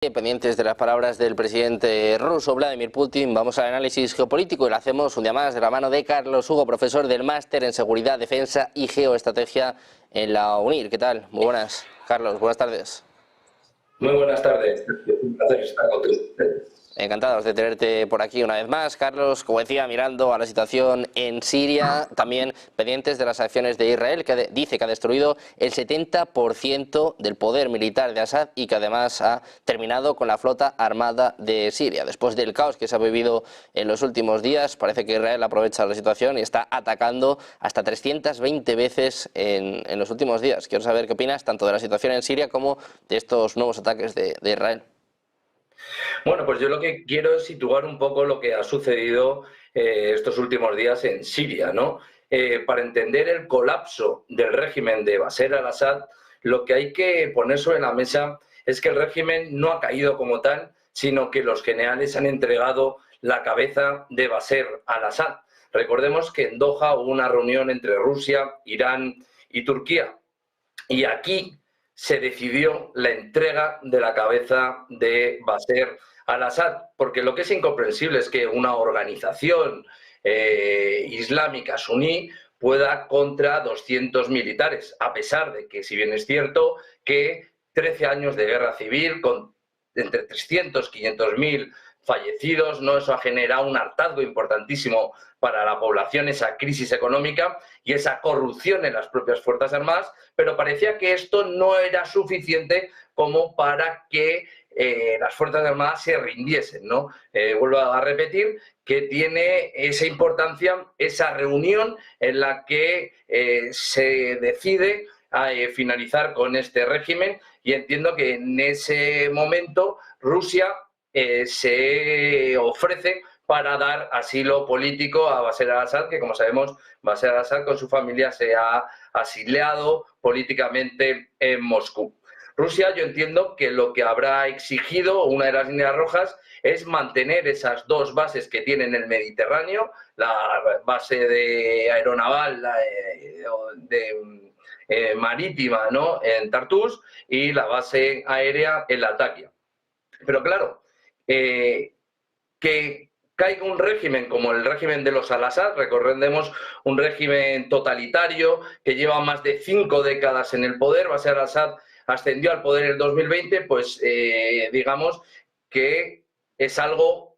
Pendientes de las palabras del presidente ruso Vladimir Putin, vamos al análisis geopolítico y lo hacemos un día más de la mano de Carlos Hugo, profesor del Máster en Seguridad, Defensa y Geoestrategia en la UNIR. ¿Qué tal? Muy buenas, Carlos, buenas tardes. Muy buenas tardes, un placer estar con ustedes. Encantados de tenerte por aquí una vez más, Carlos. Como decía, mirando a la situación en Siria, también pendientes de las acciones de Israel, que dice que ha destruido el 70% del poder militar de Assad y que además ha terminado con la flota armada de Siria. Después del caos que se ha vivido en los últimos días, parece que Israel aprovecha la situación y está atacando hasta 320 veces en los últimos días. Quiero saber qué opinas tanto de la situación en Siria como de estos nuevos ataques de Israel. Bueno, pues yo lo que quiero es situar un poco lo que ha sucedido estos últimos días en Siria, ¿no? Para entender el colapso del régimen de Bashar al-Assad, lo que hay que poner sobre la mesa es que el régimen no ha caído como tal, sino que los generales han entregado la cabeza de Bashar al-Assad. Recordemos que en Doha hubo una reunión entre Rusia, Irán y Turquía, y aquí se decidió la entrega de la cabeza de Bashar al-Assad, porque lo que es incomprensible es que una organización islámica suní pueda contra 200 militares, a pesar de que, si bien es cierto, que 13 años de guerra civil con entre 300 y 500.000 fallecidos, ¿no? Eso ha generado un hartazgo importantísimo para la población, esa crisis económica y esa corrupción en las propias Fuerzas Armadas, pero parecía que esto no era suficiente como para que las Fuerzas Armadas se rindiesen, ¿no? Vuelvo a repetir que tiene esa importancia esa reunión en la que se decide finalizar con este régimen, y entiendo que en ese momento Rusia se ofrece para dar asilo político a Bashar al-Assad, que, como sabemos, Bashar al-Assad con su familia se ha asiliado políticamente en Moscú. Rusia, yo entiendo que lo que habrá exigido, una de las líneas rojas, es mantener esas dos bases que tiene en el Mediterráneo, la base de aeronaval marítima, ¿no?, en Tartus, y la base aérea en Latakia. Pero claro, que caiga un régimen como el régimen de los al-Assad, recordemos un régimen totalitario que lleva más de 5 décadas en el poder. Bashar al-Assad ascendió al poder en el 2020, pues digamos que es algo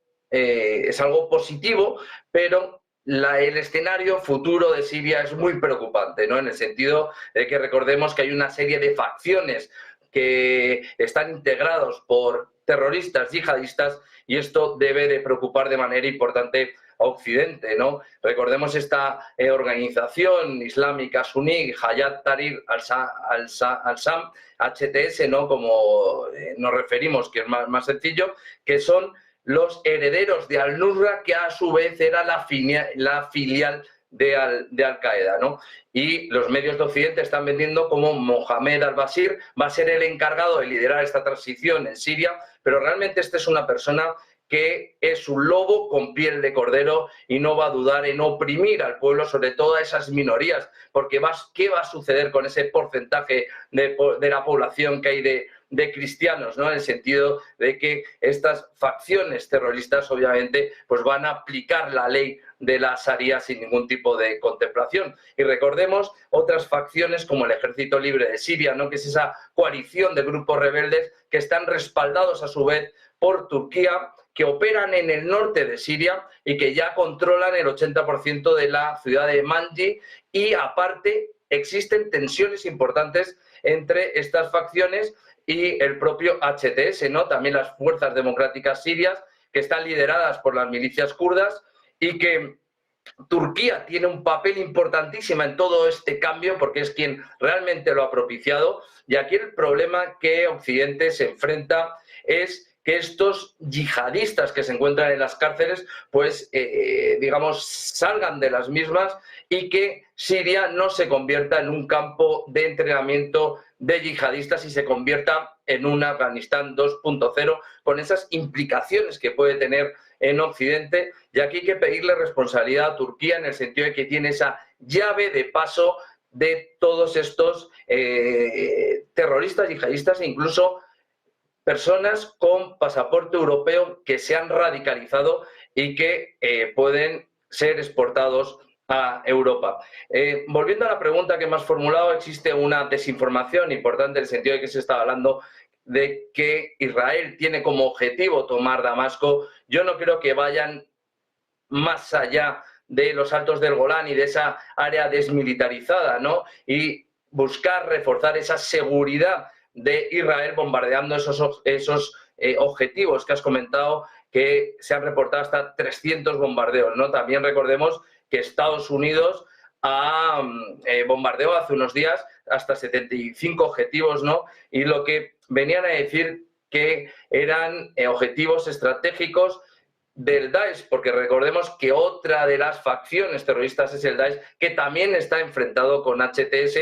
positivo, pero el escenario futuro de Siria es muy preocupante, ¿no? En el sentido de que recordemos que hay una serie de facciones que están integrados por terroristas yihadistas, y esto debe de preocupar de manera importante a Occidente, ¿no? Recordemos esta organización islámica suní, Hayat Tahrir al-Sham, HTS, ¿no?, como nos referimos, que es más sencillo, que son los herederos de Al-Nusra, que a su vez era la filial de Al-Qaeda, ¿no? Y los medios de Occidente están vendiendo como Mohamed al-Bashir va a ser el encargado de liderar esta transición en Siria, pero realmente esta es una persona que es un lobo con piel de cordero y no va a dudar en oprimir al pueblo, sobre todo a esas minorías, porque ¿qué va a suceder con ese porcentaje de la población que hay de cristianos, ¿no? En el sentido de que estas facciones terroristas obviamente pues van a aplicar la ley de la Sharia sin ningún tipo de contemplación. Y recordemos otras facciones como el Ejército Libre de Siria, ¿no?, que es esa coalición de grupos rebeldes que están respaldados a su vez por Turquía, que operan en el norte de Siria y que ya controlan el 80% de la ciudad de Manji, y aparte existen tensiones importantes entre estas facciones y el propio HTS, ¿no? También las Fuerzas Democráticas Sirias, que están lideradas por las milicias kurdas, y que Turquía tiene un papel importantísimo en todo este cambio porque es quien realmente lo ha propiciado. Y aquí el problema que Occidente se enfrenta es que estos yihadistas que se encuentran en las cárceles, pues, digamos, salgan de las mismas y que Siria no se convierta en un campo de entrenamiento de yihadistas y se convierta en un Afganistán 2.0, con esas implicaciones que puede tener en Occidente. Y aquí hay que pedirle responsabilidad a Turquía en el sentido de que tiene esa llave de paso de todos estos terroristas, yihadistas, e incluso personas con pasaporte europeo que se han radicalizado y que pueden ser exportados a Europa. Volviendo a la pregunta que me has formulado, existe una desinformación importante en el sentido de que se está hablando de que Israel tiene como objetivo tomar Damasco. Yo no creo que vayan más allá de los Altos del Golán y de esa área desmilitarizada, ¿no? Y buscar reforzar esa seguridad de Israel bombardeando esos objetivos que has comentado, que se han reportado hasta 300 bombardeos, ¿no? También recordemos que Estados Unidos ha bombardeado hace unos días hasta 75 objetivos, ¿no? Y lo que venían a decir que eran objetivos estratégicos del Daesh, porque recordemos que otra de las facciones terroristas es el Daesh, que también está enfrentado con HTS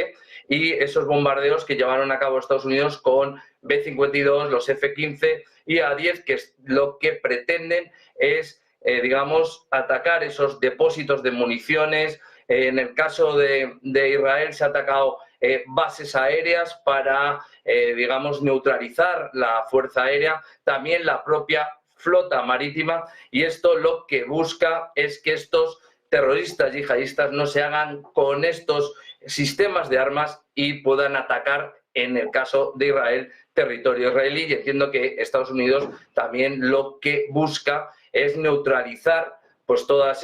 y esos bombardeos que llevaron a cabo Estados Unidos con B-52, los F-15 y A-10, que lo que pretenden es, digamos, atacar esos depósitos de municiones. En el caso de Israel se ha atacado bases aéreas para, digamos, neutralizar la fuerza aérea, también la propia flota marítima, y esto lo que busca es que estos terroristas yihadistas no se hagan con estos sistemas de armas y puedan atacar, en el caso de Israel, territorio israelí. Y entiendo que Estados Unidos también lo que busca es neutralizar pues todas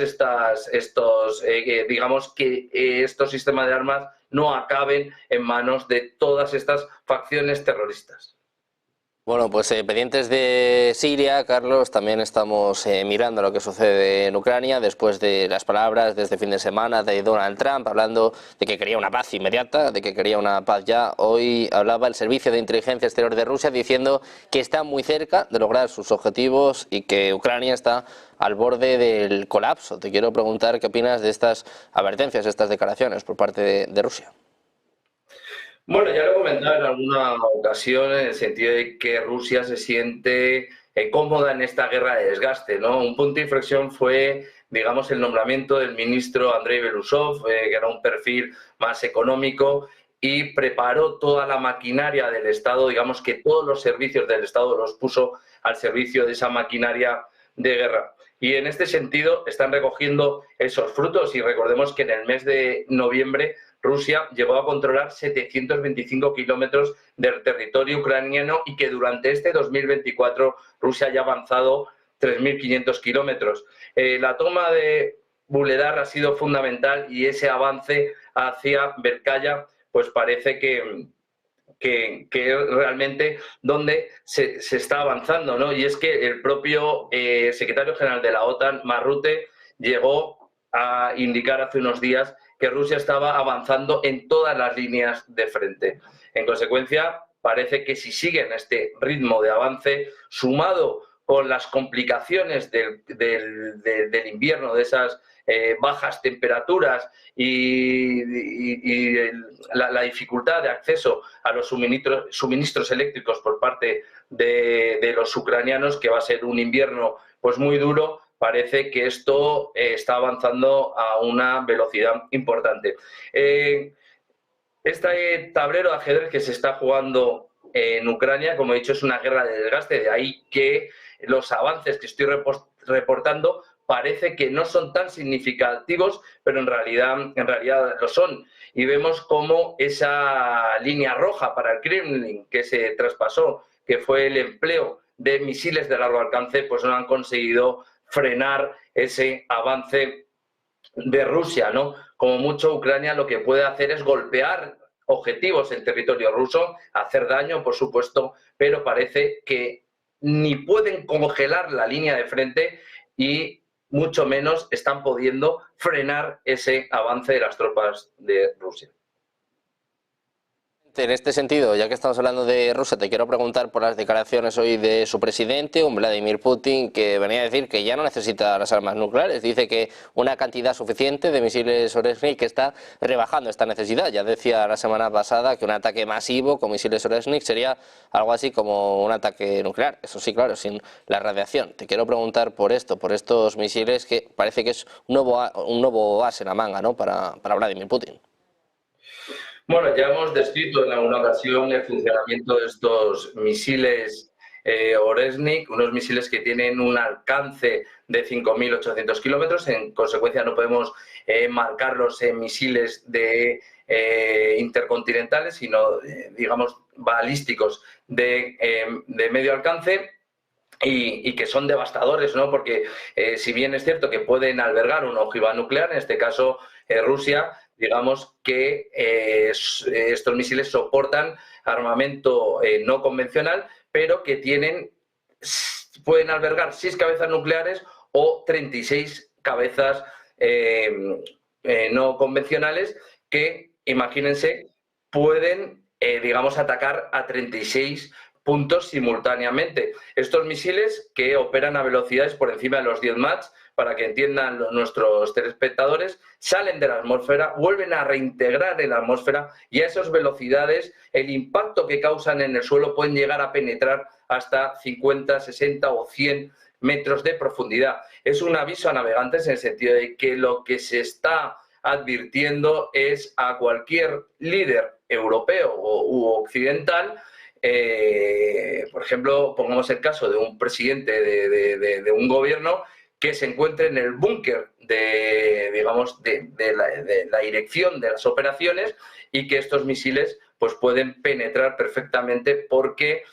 digamos que estos sistemas de armas no acaben en manos de todas estas facciones terroristas. Bueno, pues pendientes de Siria, Carlos, también estamos mirando lo que sucede en Ucrania después de las palabras de este fin de semana de Donald Trump hablando de que quería una paz inmediata, de que quería una paz ya. Hoy hablaba el Servicio de Inteligencia Exterior de Rusia diciendo que está muy cerca de lograr sus objetivos y que Ucrania está al borde del colapso. Te quiero preguntar qué opinas de estas advertencias, estas declaraciones por parte de Rusia. Bueno, ya lo he comentado en alguna ocasión en el sentido de que Rusia se siente cómoda en esta guerra de desgaste, ¿no? Un punto de inflexión fue, digamos, el nombramiento del ministro Andrei Belousov, que era un perfil más económico y preparó toda la maquinaria del Estado, digamos que todos los servicios del Estado los puso al servicio de esa maquinaria de guerra. Y en este sentido están recogiendo esos frutos y recordemos que en el mes de noviembre Rusia llegó a controlar 725 kilómetros del territorio ucraniano y que durante este 2024 Rusia ya ha avanzado 3.500 kilómetros. La toma de Vuhledar ha sido fundamental y ese avance hacia Belkaya pues parece que realmente donde se está avanzando, ¿no? Y es que el propio secretario general de la OTAN, Mark Rutte, llegó a indicar hace unos días que Rusia estaba avanzando en todas las líneas de frente. En consecuencia, parece que si siguen este ritmo de avance, sumado con las complicaciones del invierno, de esas bajas temperaturas y la dificultad de acceso a los suministros eléctricos por parte de los ucranianos, que va a ser un invierno pues muy duro, parece que esto está avanzando a una velocidad importante. Este tablero de ajedrez que se está jugando en Ucrania, como he dicho, es una guerra de desgaste, de ahí que los avances que estoy reportando parece que no son tan significativos, pero en realidad lo son. Y vemos cómo esa línea roja para el Kremlin que se traspasó, que fue el empleo de misiles de largo alcance, pues no han conseguido frenar ese avance de Rusia, ¿no? Como mucho, Ucrania lo que puede hacer es golpear objetivos en territorio ruso, hacer daño, por supuesto, pero parece que ni pueden congelar la línea de frente y mucho menos están pudiendo frenar ese avance de las tropas de Rusia. En este sentido, ya que estamos hablando de Rusia, te quiero preguntar por las declaraciones hoy de su presidente, un Vladimir Putin, que venía a decir que ya no necesita las armas nucleares. Dice que una cantidad suficiente de misiles Oresnik, que está rebajando esta necesidad. Ya decía la semana pasada que un ataque masivo con misiles Oresnik sería algo así como un ataque nuclear. Eso sí, claro, sin la radiación. Te quiero preguntar por esto, por estos misiles, que parece que es un nuevo as en la manga, ¿no?, para Vladimir Putin. Bueno, ya hemos descrito en alguna ocasión el funcionamiento de estos misiles Oresnik, unos misiles que tienen un alcance de 5.800 kilómetros. En consecuencia, no podemos marcarlos en misiles intercontinentales, sino, digamos, balísticos de medio alcance. Y que son devastadores, ¿no? Porque si bien es cierto que pueden albergar una ojiva nuclear, en este caso Rusia, digamos que estos misiles soportan armamento no convencional, pero que pueden albergar 6 cabezas nucleares o 36 cabezas no convencionales que, imagínense, pueden, digamos, atacar a 36 puntos simultáneamente. Estos misiles que operan a velocidades por encima de los 10 Mach, para que entiendan nuestros telespectadores, salen de la atmósfera, vuelven a reintegrar en la atmósfera y a esas velocidades el impacto que causan en el suelo pueden llegar a penetrar hasta 50, 60 o 100 metros de profundidad. Es un aviso a navegantes en el sentido de que lo que se está advirtiendo es a cualquier líder europeo u occidental. Por ejemplo, pongamos el caso de un presidente de un gobierno que se encuentre en el búnker digamos, de la dirección de las operaciones y que estos misiles pues, pueden penetrar perfectamente porque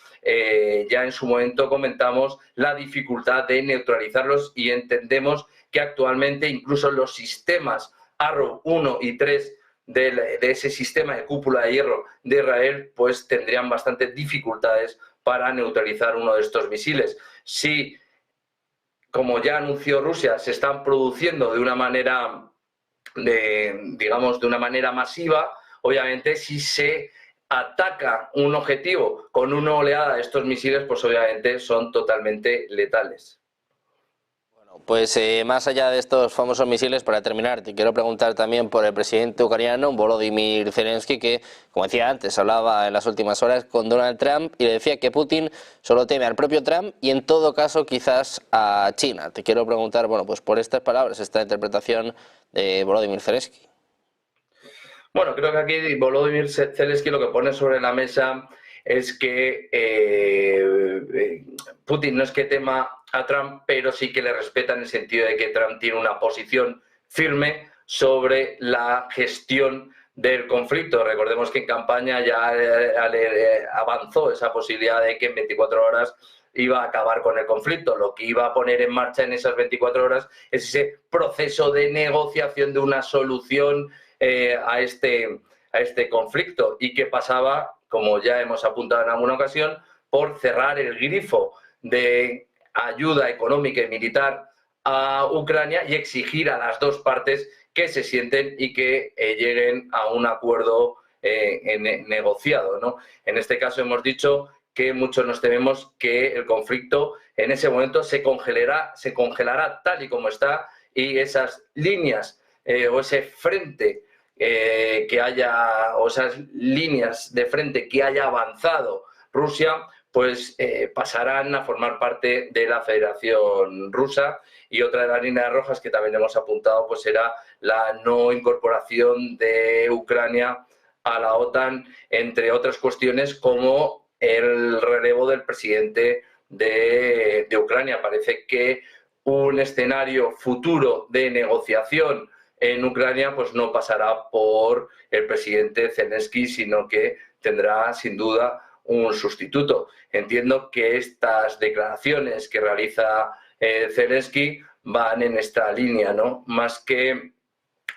ya en su momento comentamos la dificultad de neutralizarlos y entendemos que actualmente incluso los sistemas Arrow 1 y 3 de ese sistema de cúpula de hierro de Israel, pues tendrían bastantes dificultades para neutralizar uno de estos misiles. Si, como ya anunció Rusia, se están produciendo de una manera, digamos, de una manera masiva, obviamente si se ataca un objetivo con una oleada de estos misiles, pues obviamente son totalmente letales. Pues más allá de estos famosos misiles, para terminar, te quiero preguntar también por el presidente ucraniano, Volodymyr Zelensky, que, como decía antes, hablaba en las últimas horas con Donald Trump y le decía que Putin solo teme al propio Trump y, en todo caso, quizás a China. Te quiero preguntar, bueno, pues por estas palabras, esta interpretación de Volodymyr Zelensky. Bueno, creo que aquí Volodymyr Zelensky lo que pone sobre la mesa es que Putin no es que tema a Trump, pero sí que le respeta en el sentido de que Trump tiene una posición firme sobre la gestión del conflicto. Recordemos que en campaña ya avanzó esa posibilidad de que en 24 horas iba a acabar con el conflicto. Lo que iba a poner en marcha en esas 24 horas es ese proceso de negociación de una solución a este conflicto y que pasaba, como ya hemos apuntado en alguna ocasión, por cerrar el grifo de ayuda económica y militar a Ucrania y exigir a las dos partes que se sienten y que lleguen a un acuerdo negociado, ¿no? En este caso hemos dicho que muchos nos tememos que el conflicto en ese momento se congelará tal y como está y esas líneas o ese frente que haya, o esas líneas de frente que haya avanzado Rusia, pues pasarán a formar parte de la Federación Rusa. Y otra de las líneas rojas que también hemos apuntado pues será la no incorporación de Ucrania a la OTAN, entre otras cuestiones como el relevo del presidente de Ucrania. Parece que un escenario futuro de negociación en Ucrania pues no pasará por el presidente Zelensky, sino que tendrá sin duda un sustituto. Entiendo que estas declaraciones que realiza Zelensky van en esta línea, ¿no? Más que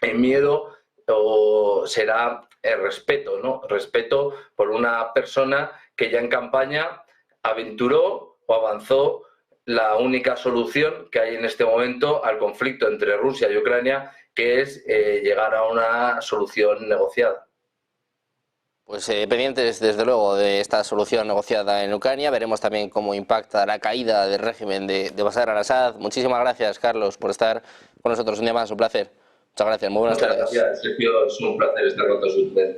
el miedo, o será el respeto, ¿no? Respeto por una persona que ya en campaña aventuró o avanzó la única solución que hay en este momento al conflicto entre Rusia y Ucrania, que es llegar a una solución negociada. Pues pendientes, desde luego, de esta solución negociada en Ucrania. Veremos también cómo impacta la caída del régimen de Bashar al-Assad. Muchísimas gracias, Carlos, por estar con nosotros un día más. Un placer. Muchas gracias. Muy buenas tardes. Muchas gracias, Sergio. Es un placer estar con todos ustedes.